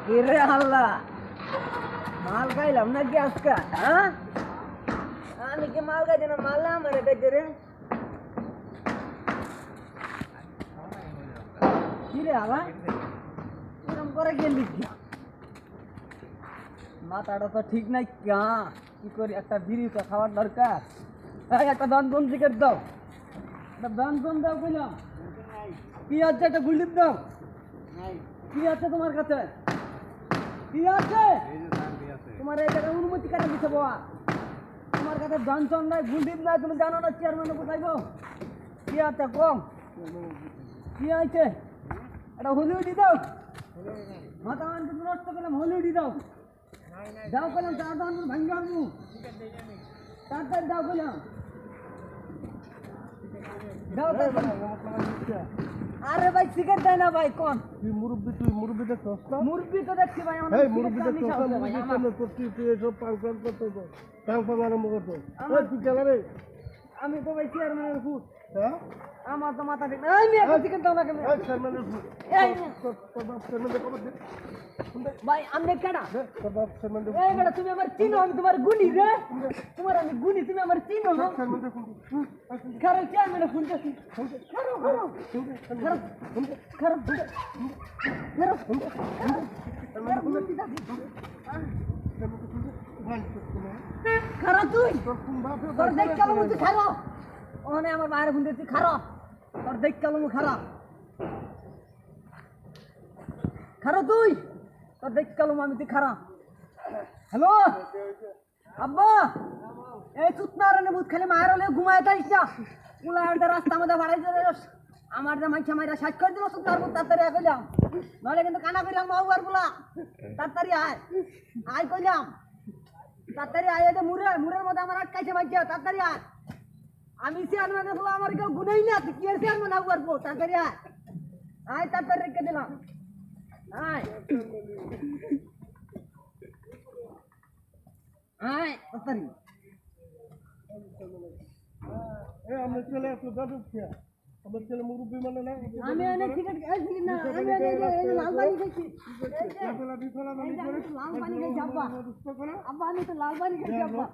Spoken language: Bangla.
কিরে আল্লাহ মাল খাইলাম নাকি আজকে হ্যাঁ আমি কি মাল খাইছি না মাল না আমার খাইছে রে কিরে আল্লাহ এরকম করে গেলি মাথাটা তো ঠিক নাই কা কি করি একটা বিড়ি তো খাওয়ার দরকার একটা দন সিগারেট দাও একটা দন দাও কইলাম কি আছে একটা গুলডিপ দাও কি আছে তোমার কাছে কি আছে তোমার এই জায়গায় অনুমতি কেন দিতে বাবা তোমার কাছে দন নাই গুলডিপ নাই তুমি জানো না চেয়ারম্যান কোথায়গো কি আছে কম কি আছে এটা হলিউডি দাও মাথা আনতে নষ্ট করলাম হলিউডি দাও দাও করলাম তার দাম ভাঙ্গি আনবো তাড়াতাড়ি দাও করলাম দাও আরে ভাই সিগারেট দেয় না ভাই কোন তুই মুরব্বি দেখছস না মুরব্বি তো দেখছি ভাই এই মুরব্বি দেখছস না মুরব্বি করতে তুই এসব পাংশন করতে তো পাংশন আরম্ভ করতে এই তুই গেলা রে আমি তো ভাই চেয়ারম্যানের ফুট হ্যাঁ আমার তো মাথা ঠিক এই মেয়ে সিগারেট দাও না কেন এই চেয়ারম্যানের ফুট এই তোর বাপ চেয়ারম্যানের খবর দে ভাই আমি কেডা তোর বাপ চেয়ারম্যানের এই বেটা তুমি আমার চিনো আমি তোমার গুনি রে তোমার আমি গুনি তুমি আমার চিনো না চেয়ারম্যানের ফুট খারাপ চেয়ারম্যানের ফোন করছি খারাপ খারাপ খারাপ তুই তোর দেখ কালো মুখ খারাপ ওখানে আমার বাইরে ফোন দিচ্ছি খারাপ তোর দেখ কালো মুখ খারাপ খারাপ তুই তোর দেখ কালো আমি তুই খারাপ হ্যালো আব্বা এই সুতনারানে বুত খালি মায়ের হলে ঘুমায় তাইস না উলা একটা রাস্তা আমাদের বাড়াই চলে যাস আমার যে মাইছা মাইরা সাজ করে দিল সুতনার বুত তাড়াতাড়ি আয় কইলাম নইলে কিন্তু কানা কইলাম মাউবার গুলা তাড়াতাড়ি আয় আয় কইলাম তাড়াতাড়ি আয় এটা মুরের মধ্যে আমার আটকাইছে মাইছা তাড়াতাড়ি আয় আমি চেয়ারম্যানের বলা আমার কেউ গুনেই না তুই কি এর চেয়ারম্যান আউবার পো তাড়াতাড়ি আয় আয় তাড়াতাড়ি রেখে দিলাম আয় আয় তাড়াতাড়ি আমার ছেলে এত দাদু খেয়া আমার ছেলে মুরব্বি মানে না আমি অনেক সিগারেট খাইছি না আমি এই লাল পানি খাইছি বিফলা মানে লাল পানি খাইছি আব্বা আব্বা আমি তো লাল পানি খাইছি আব্বা